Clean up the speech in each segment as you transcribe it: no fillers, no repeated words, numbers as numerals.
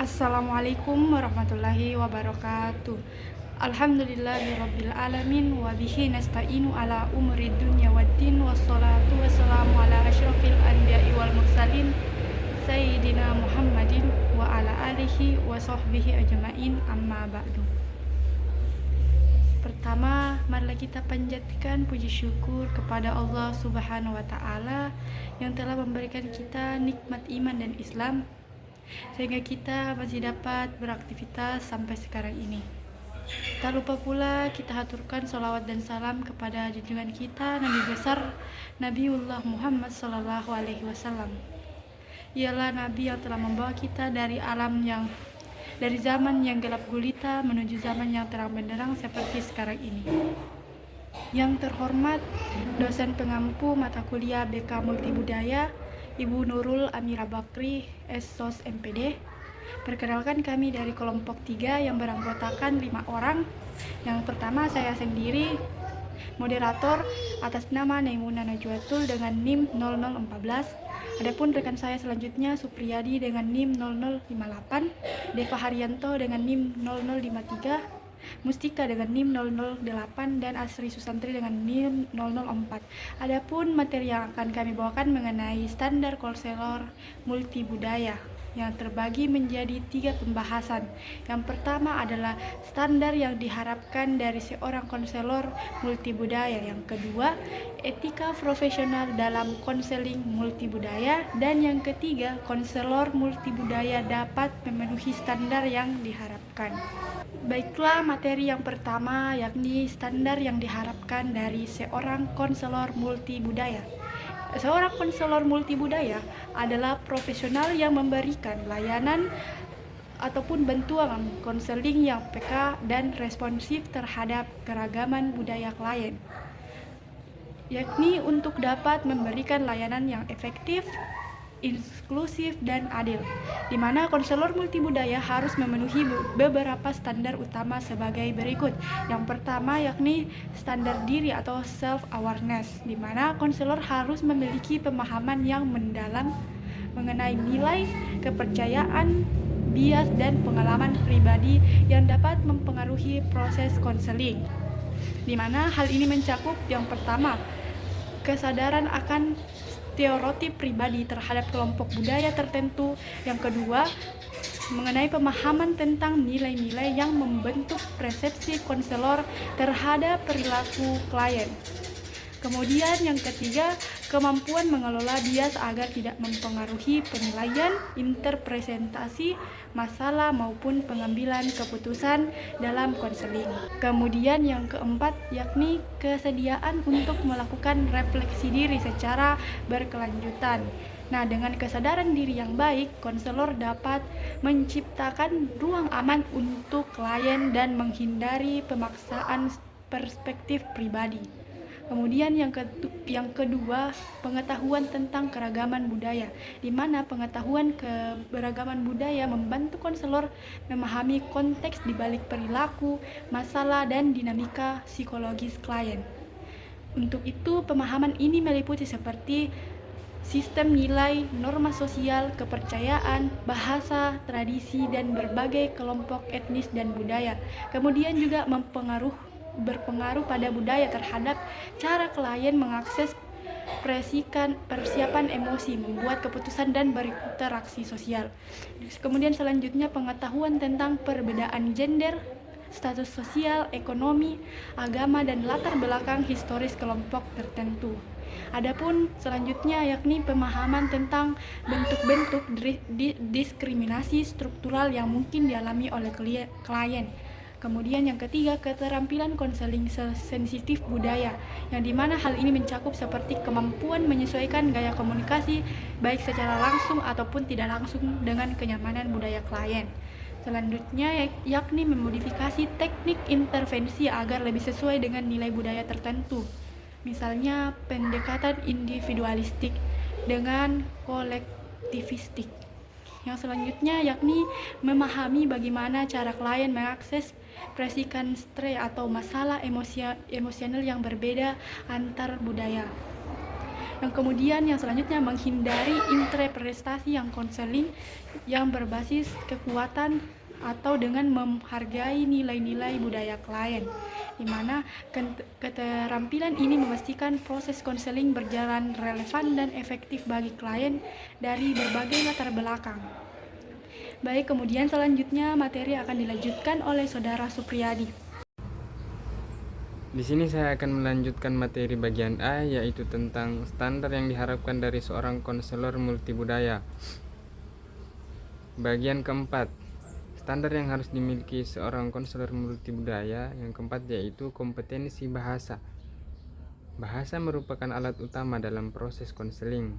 Assalamualaikum warahmatullahi wabarakatuh. Alhamdulillahirabbil alamin wa bihi nasta'inu ala umuri dunya waddin wassalatu wassalamu ala asyrafil anbiya'i wal mursalin sayyidina Muhammadin wa ala alihi wa sahbihi ajma'in amma ba'du. Pertama, marilah kita panjatkan puji syukur kepada Allah Subhanahu wa taala yang telah memberikan kita nikmat iman dan Islam sehingga kita masih dapat beraktivitas sampai sekarang ini. Tak lupa pula kita haturkan salawat dan salam kepada junjungan kita Nabi besar Nabiullah Muhammad sallallahu alaihi wasallam. Ialah nabi yang telah membawa kita dari zaman yang gelap gulita menuju zaman yang terang benderang seperti sekarang ini. Yang terhormat dosen pengampu mata kuliah BK Multibudaya Ibu Nurul Amira Bakri, SSOS MPD. Perkenalkan, kami dari kelompok 3 yang beranggotakan 5 orang. Yang pertama saya sendiri, moderator atas nama Naimuna Najwatul dengan NIM 0014. Adapun rekan saya selanjutnya Supriyadi dengan NIM 0058, Deva Haryanto dengan NIM 0053, Mustika dengan NIM 008 dan Asri Susantri dengan NIM 004. Adapun materi yang akan kami bawakan mengenai standar konselor multibudaya yang terbagi menjadi 3 pembahasan. Yang pertama adalah standar yang diharapkan dari seorang konselor multibudaya. Yang kedua, etika profesional dalam konseling multibudaya. Dan yang ketiga, konselor multibudaya dapat memenuhi standar yang diharapkan. Baiklah, materi yang pertama yakni standar yang diharapkan dari seorang konselor multibudaya. Seorang konselor multibudaya adalah profesional yang memberikan layanan ataupun bantuan konseling yang peka dan responsif terhadap keragaman budaya klien, yakni untuk dapat memberikan layanan yang efektif, inklusif dan adil, di mana konselor multibudaya harus memenuhi beberapa standar utama sebagai berikut. Yang pertama yakni standar diri atau self awareness, di mana konselor harus memiliki pemahaman yang mendalam mengenai nilai, kepercayaan, bias dan pengalaman pribadi yang dapat mempengaruhi proses konseling. Di mana hal ini mencakup yang pertama, kesadaran akan stereotip pribadi terhadap kelompok budaya tertentu. Yang kedua, mengenai pemahaman tentang nilai-nilai yang membentuk persepsi konselor terhadap perilaku klien. Kemudian yang ketiga, kemampuan mengelola bias agar tidak mempengaruhi penilaian, interpretasi masalah maupun pengambilan keputusan dalam konseling. Kemudian yang keempat yakni kesediaan untuk melakukan refleksi diri secara berkelanjutan. Nah, dengan kesadaran diri yang baik, konselor dapat menciptakan ruang aman untuk klien dan menghindari pemaksaan perspektif pribadi. Kemudian yang kedua, pengetahuan tentang keragaman budaya, di mana pengetahuan keberagaman budaya membantu konselor memahami konteks di balik perilaku, masalah, dan dinamika psikologis klien. Untuk itu, pemahaman ini meliputi seperti sistem nilai, norma sosial, kepercayaan, bahasa, tradisi, dan berbagai kelompok etnis dan budaya. Kemudian juga berpengaruh pada budaya terhadap cara klien mengakses persiapan emosi, membuat keputusan dan berinteraksi sosial. Kemudian selanjutnya pengetahuan tentang perbedaan gender, status sosial, ekonomi, agama, dan latar belakang historis kelompok tertentu. Adapun selanjutnya yakni pemahaman tentang bentuk-bentuk diskriminasi struktural yang mungkin dialami oleh klien. Kemudian yang ketiga, keterampilan konseling sensitif budaya, yang dimana hal ini mencakup seperti kemampuan menyesuaikan gaya komunikasi baik secara langsung ataupun tidak langsung dengan kenyamanan budaya klien. Selanjutnya yakni memodifikasi teknik intervensi agar lebih sesuai dengan nilai budaya tertentu. Misalnya pendekatan individualistik dengan kolektivistik. Yang selanjutnya yakni memahami bagaimana cara klien mengakses persikan stres atau masalah emosional yang berbeda antar budaya. Yang kemudian yang selanjutnya menghindari interpretasi yang konseling yang berbasis kekuatan atau dengan menghargai nilai-nilai budaya klien, di mana keterampilan ini memastikan proses konseling berjalan relevan dan efektif bagi klien dari berbagai latar belakang. Baik, kemudian selanjutnya materi akan dilanjutkan oleh Saudara Supriyadi. Di sini saya akan melanjutkan materi bagian A, yaitu tentang standar yang diharapkan dari seorang konselor multibudaya. Bagian keempat, standar yang harus dimiliki seorang konselor multibudaya. Yang keempat yaitu kompetensi bahasa. Bahasa merupakan alat utama dalam proses konseling.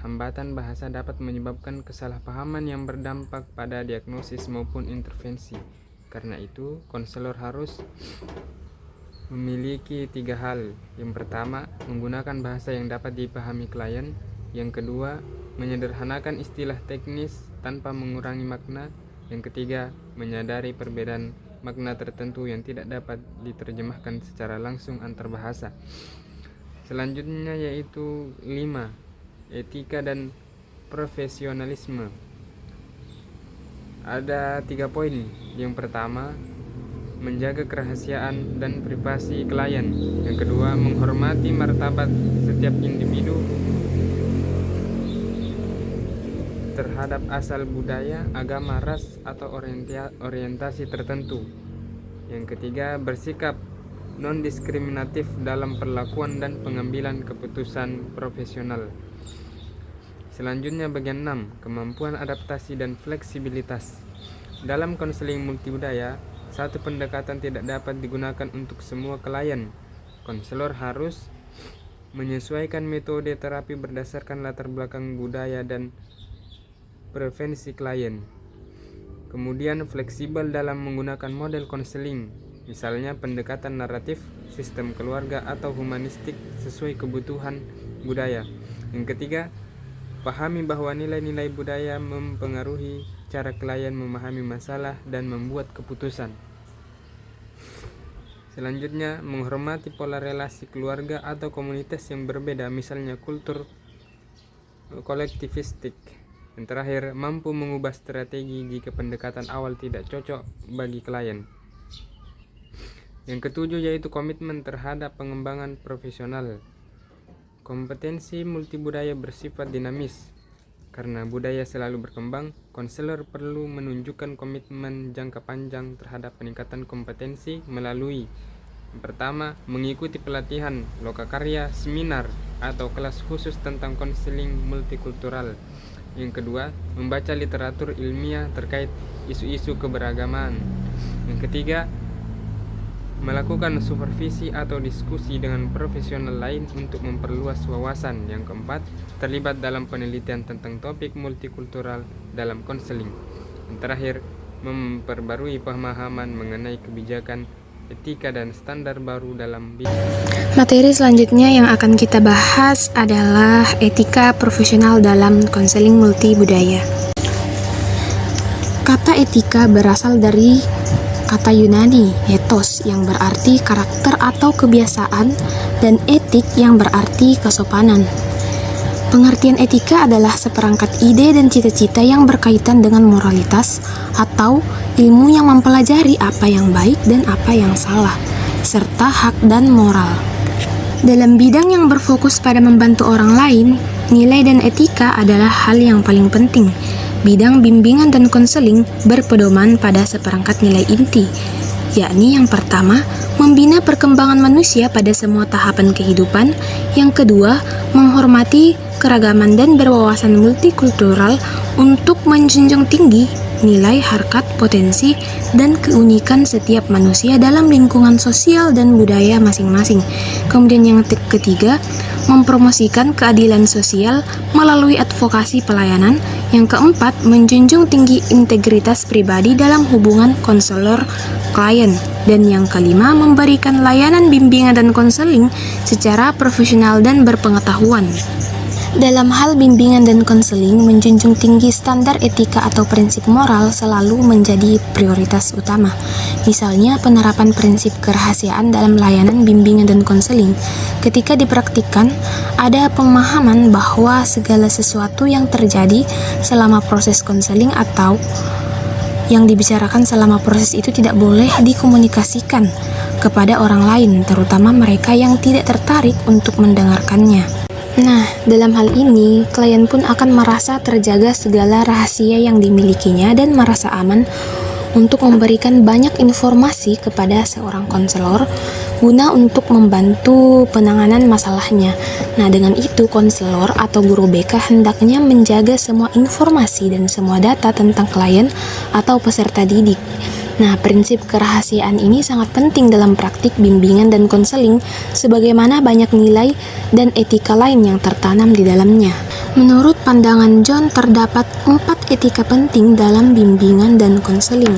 Hambatan bahasa dapat menyebabkan kesalahpahaman yang berdampak pada diagnosis maupun intervensi. Karena itu, konselor harus memiliki 3 hal. Yang pertama, menggunakan bahasa yang dapat dipahami klien. Yang kedua, menyederhanakan istilah teknis tanpa mengurangi makna. Yang ketiga, menyadari perbedaan makna tertentu yang tidak dapat diterjemahkan secara langsung antar bahasa. Selanjutnya yaitu 5. Etika dan profesionalisme. Ada 3 poin. Yang pertama, menjaga kerahasiaan dan privasi klien. Yang kedua, menghormati martabat setiap individu terhadap asal budaya, agama, ras, atau orientasi tertentu. Yang ketiga, bersikap non-diskriminatif dalam perlakuan dan pengambilan keputusan profesional. Selanjutnya bagian 6, kemampuan adaptasi dan fleksibilitas. Dalam konseling multibudaya, satu pendekatan tidak dapat digunakan untuk semua klien. Konselor harus menyesuaikan metode terapi berdasarkan latar belakang budaya dan preferensi klien. Kemudian fleksibel dalam menggunakan model konseling, misalnya pendekatan naratif, sistem keluarga, atau humanistik sesuai kebutuhan budaya. Yang ketiga, pahami bahwa nilai-nilai budaya mempengaruhi cara klien memahami masalah dan membuat keputusan. Selanjutnya, menghormati pola relasi keluarga atau komunitas yang berbeda, misalnya kultur kolektivistik. Yang terakhir, mampu mengubah strategi jika pendekatan awal tidak cocok bagi klien. Yang ketujuh yaitu komitmen terhadap pengembangan profesional. Kompetensi multibudaya bersifat dinamis. Karena budaya selalu berkembang, konselor perlu menunjukkan komitmen jangka panjang terhadap peningkatan kompetensi melalui pertama, mengikuti pelatihan, lokakarya, seminar, atau kelas khusus tentang konseling multikultural. Yang kedua, membaca literatur ilmiah terkait isu-isu keberagaman. Yang ketiga, melakukan supervisi atau diskusi dengan profesional lain untuk memperluas wawasan. Yang keempat, terlibat dalam penelitian tentang topik multikultural dalam konseling. Yang terakhir, memperbarui pemahaman mengenai kebijakan, etika, dan standar baru dalam bidang. Materi selanjutnya yang akan kita bahas adalah etika profesional dalam konseling multibudaya. Kata etika berasal dari kata Yunani, ethos, yang berarti karakter atau kebiasaan, dan etik yang berarti kesopanan. Pengertian etika adalah seperangkat ide dan cita-cita yang berkaitan dengan moralitas atau ilmu yang mempelajari apa yang baik dan apa yang salah, serta hak dan moral. Dalam bidang yang berfokus pada membantu orang lain, nilai dan etika adalah hal yang paling penting. Bidang bimbingan dan konseling berpedoman pada seperangkat nilai inti, yakni yang pertama, membina perkembangan manusia pada semua tahapan kehidupan. Yang kedua, menghormati keragaman dan berwawasan multikultural untuk menjunjung tinggi nilai, harkat, potensi, dan keunikan setiap manusia dalam lingkungan sosial dan budaya masing-masing. Kemudian yang ketiga, mempromosikan keadilan sosial melalui advokasi pelayanan. Yang keempat, menjunjung tinggi integritas pribadi dalam hubungan konselor klien. Dan yang kelima, memberikan layanan bimbingan dan konseling secara profesional dan berpengetahuan. Dalam hal bimbingan dan konseling, menjunjung tinggi standar etika atau prinsip moral selalu menjadi prioritas utama. Misalnya, penerapan prinsip kerahasiaan dalam layanan bimbingan dan konseling. Ketika dipraktikkan, ada pemahaman bahwa segala sesuatu yang terjadi selama proses konseling atau yang dibicarakan selama proses itu tidak boleh dikomunikasikan kepada orang lain, terutama mereka yang tidak tertarik untuk mendengarkannya. Nah, dalam hal ini, klien pun akan merasa terjaga segala rahasia yang dimilikinya dan merasa aman untuk memberikan banyak informasi kepada seorang konselor guna untuk membantu penanganan masalahnya. Nah, dengan itu konselor atau guru BK hendaknya menjaga semua informasi dan semua data tentang klien atau peserta didik. Nah, prinsip kerahasiaan ini sangat penting dalam praktik bimbingan dan konseling, sebagaimana banyak nilai dan etika lain yang tertanam di dalamnya. Menurut pandangan John, terdapat 4 etika penting dalam bimbingan dan konseling.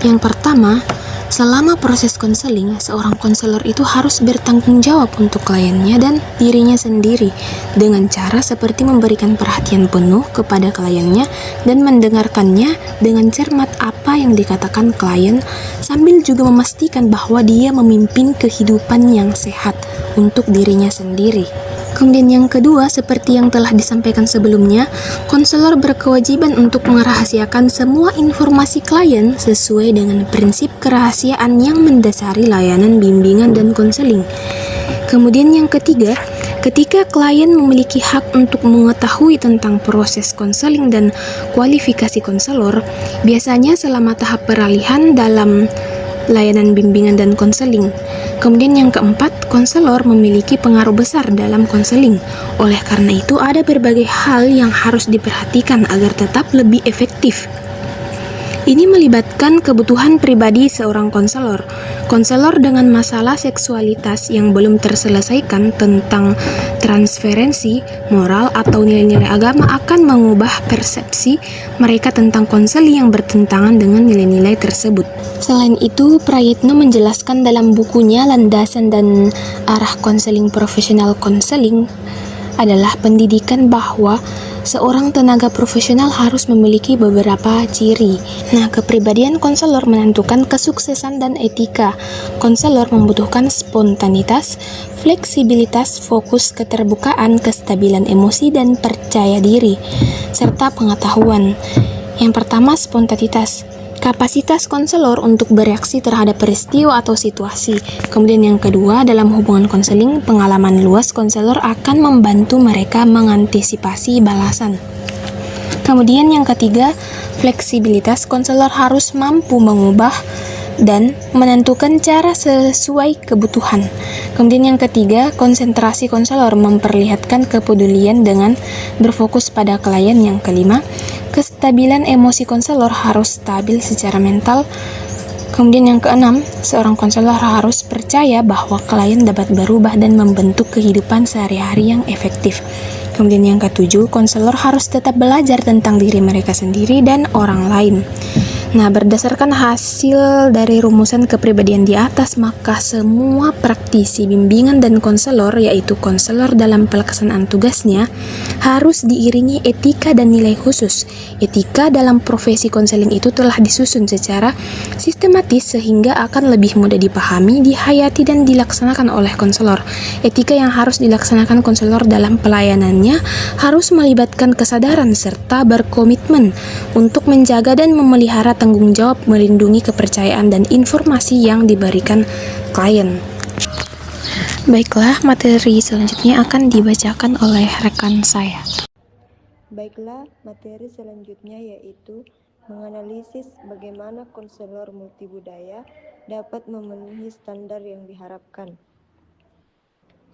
Yang pertama, selama proses konseling, seorang konselor itu harus bertanggung jawab untuk kliennya dan dirinya sendiri dengan cara seperti memberikan perhatian penuh kepada kliennya dan mendengarkannya dengan cermat apa yang dikatakan klien, sambil juga memastikan bahwa dia memimpin kehidupan yang sehat untuk dirinya sendiri. Kemudian yang kedua, seperti yang telah disampaikan sebelumnya, konselor berkewajiban untuk merahasiakan semua informasi klien sesuai dengan prinsip kerahasiaan yang mendasari layanan bimbingan dan konseling. Kemudian yang ketiga, ketika klien memiliki hak untuk mengetahui tentang proses konseling dan kualifikasi konselor, biasanya selama tahap peralihan dalam layanan bimbingan dan konseling. Kemudian yang keempat, konselor memiliki pengaruh besar dalam konseling. Oleh karena itu, ada berbagai hal yang harus diperhatikan agar tetap lebih efektif. Ini melibatkan kebutuhan pribadi seorang konselor. Konselor dengan masalah seksualitas yang belum terselesaikan tentang transferensi moral atau nilai-nilai agama akan mengubah persepsi mereka tentang konseling yang bertentangan dengan nilai-nilai tersebut. Selain itu, Prayitno menjelaskan dalam bukunya Landasan dan Arah Konseling Profesional Konseling adalah pendidikan bahwa seorang tenaga profesional harus memiliki beberapa ciri. Nah, kepribadian konselor menentukan kesuksesan dan etika. Konselor membutuhkan spontanitas, fleksibilitas, fokus, keterbukaan, kestabilan emosi, dan percaya diri, serta pengetahuan. Yang pertama, spontanitas. Kapasitas konselor untuk bereaksi terhadap peristiwa atau situasi. Kemudian yang kedua, dalam hubungan konseling, pengalaman luas konselor akan membantu mereka mengantisipasi balasan. Kemudian yang ketiga, fleksibilitas konselor harus mampu mengubah dan menentukan cara sesuai kebutuhan. Kemudian yang ketiga, konsentrasi konselor memperlihatkan kepedulian dengan berfokus pada klien. Yang kelima, kestabilan emosi konselor harus stabil secara mental. Kemudian yang keenam, seorang konselor harus percaya bahwa klien dapat berubah dan membentuk kehidupan sehari-hari yang efektif. Kemudian yang ketujuh, konselor harus tetap belajar tentang diri mereka sendiri dan orang lain. Nah, berdasarkan hasil dari rumusan kepribadian di atas, maka semua praktisi bimbingan dan konselor, yaitu konselor dalam pelaksanaan tugasnya, harus diiringi etika dan nilai khusus. Etika dalam profesi konseling itu telah disusun secara sistematis sehingga akan lebih mudah dipahami, dihayati, dan dilaksanakan oleh konselor. Etika yang harus dilaksanakan konselor dalam pelayanannya harus melibatkan kesadaran serta berkomitmen untuk menjaga dan memelihara tanggung jawab melindungi kepercayaan dan informasi yang diberikan klien. Baiklah, materi selanjutnya akan dibacakan oleh rekan saya. Baiklah, materi selanjutnya yaitu menganalisis bagaimana konselor multibudaya dapat memenuhi standar yang diharapkan.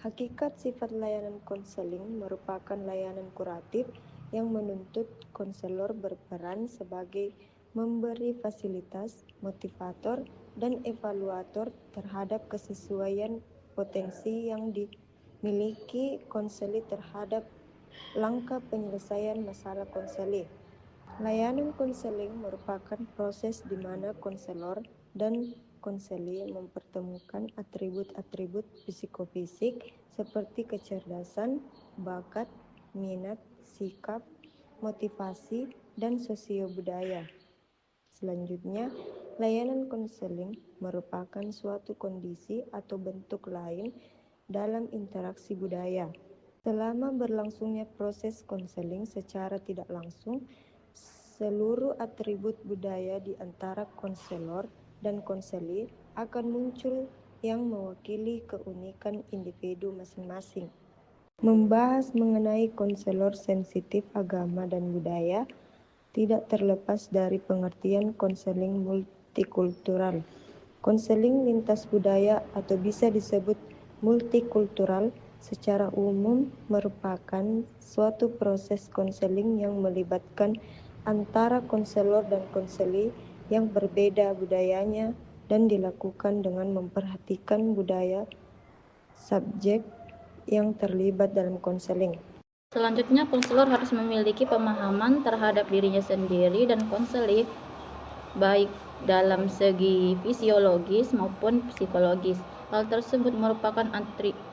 Hakikat sifat layanan konseling merupakan layanan kuratif yang menuntut konselor berperan sebagai memberi fasilitas, motivator, dan evaluator terhadap kesesuaian potensi yang dimiliki konseling terhadap langkah penyelesaian masalah konseling. Layanan konseling merupakan proses di mana konselor dan konseli mempertemukan atribut-atribut psikofisik seperti kecerdasan, bakat, minat, sikap, motivasi, dan sosio-budaya. Selanjutnya, layanan konseling merupakan suatu kondisi atau bentuk lain dalam interaksi budaya. Selama berlangsungnya proses konseling secara tidak langsung, seluruh atribut budaya di antara konselor dan konseli akan muncul yang mewakili keunikan individu masing-masing. Membahas mengenai konselor sensitif agama dan budaya tidak terlepas dari pengertian konseling multikultural. Konseling lintas budaya atau bisa disebut multikultural secara umum merupakan suatu proses konseling yang melibatkan antara konselor dan konseli yang berbeda budayanya dan dilakukan dengan memperhatikan budaya subjek yang terlibat dalam konseling. Selanjutnya, konselor harus memiliki pemahaman terhadap dirinya sendiri dan konseli, baik dalam segi fisiologis maupun psikologis. Hal tersebut merupakan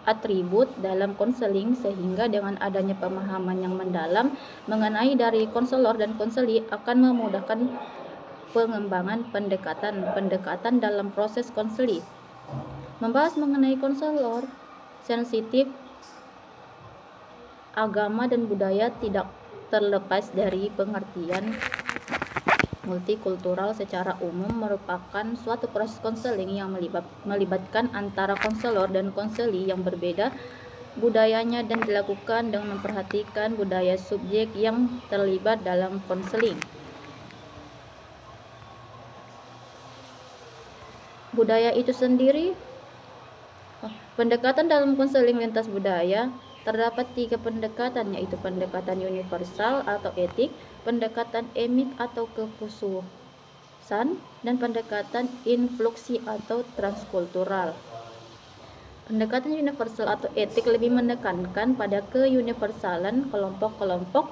atribut dalam konseling, sehingga dengan adanya pemahaman yang mendalam mengenai dari konselor dan konseli akan memudahkan pengembangan pendekatan dalam proses konseli. Membahas mengenai konselor sensitif agama dan budaya tidak terlepas dari pengertian multikultural secara umum merupakan suatu proses konseling yang melibatkan antara konselor dan konseli yang berbeda budayanya dan dilakukan dengan memperhatikan budaya subjek yang terlibat dalam konseling. Budaya itu sendiri, pendekatan dalam konseling lintas budaya terdapat 3 pendekatan, yaitu pendekatan universal atau etik, pendekatan emik atau kekhususan, dan pendekatan influksi atau transkultural. Pendekatan universal atau etik lebih menekankan pada keuniversalan kelompok-kelompok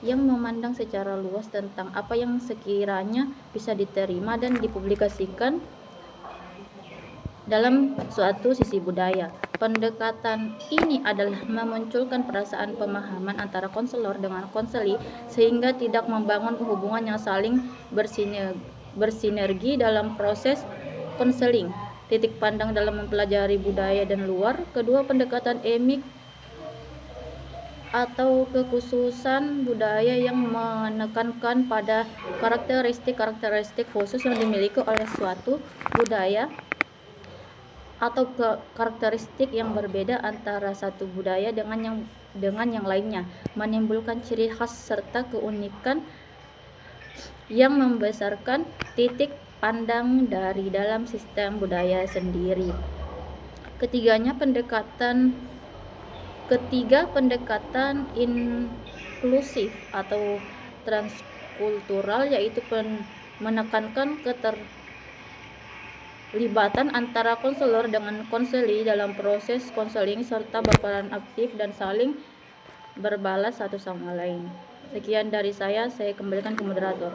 yang memandang secara luas tentang apa yang sekiranya bisa diterima dan dipublikasikan dalam suatu sisi budaya. Pendekatan ini adalah memunculkan perasaan pemahaman antara konselor dengan konseli sehingga tidak membangun hubungan yang saling bersinergi dalam proses konseling. Titik pandang dalam mempelajari budaya dan luar. Kedua, pendekatan emik atau kekhususan budaya yang menekankan pada karakteristik khusus yang dimiliki oleh suatu budaya atau karakteristik yang berbeda antara satu budaya dengan yang lainnya, menimbulkan ciri khas serta keunikan yang membesarkan titik pandang dari dalam sistem budaya sendiri. Ketiga, pendekatan inklusif atau transkultural, yaitu menekankan keterlibatan antara konselor dengan konseli dalam proses konseling serta berperan aktif dan saling berbalas satu sama lain. Sekian dari saya kembalikan ke moderator.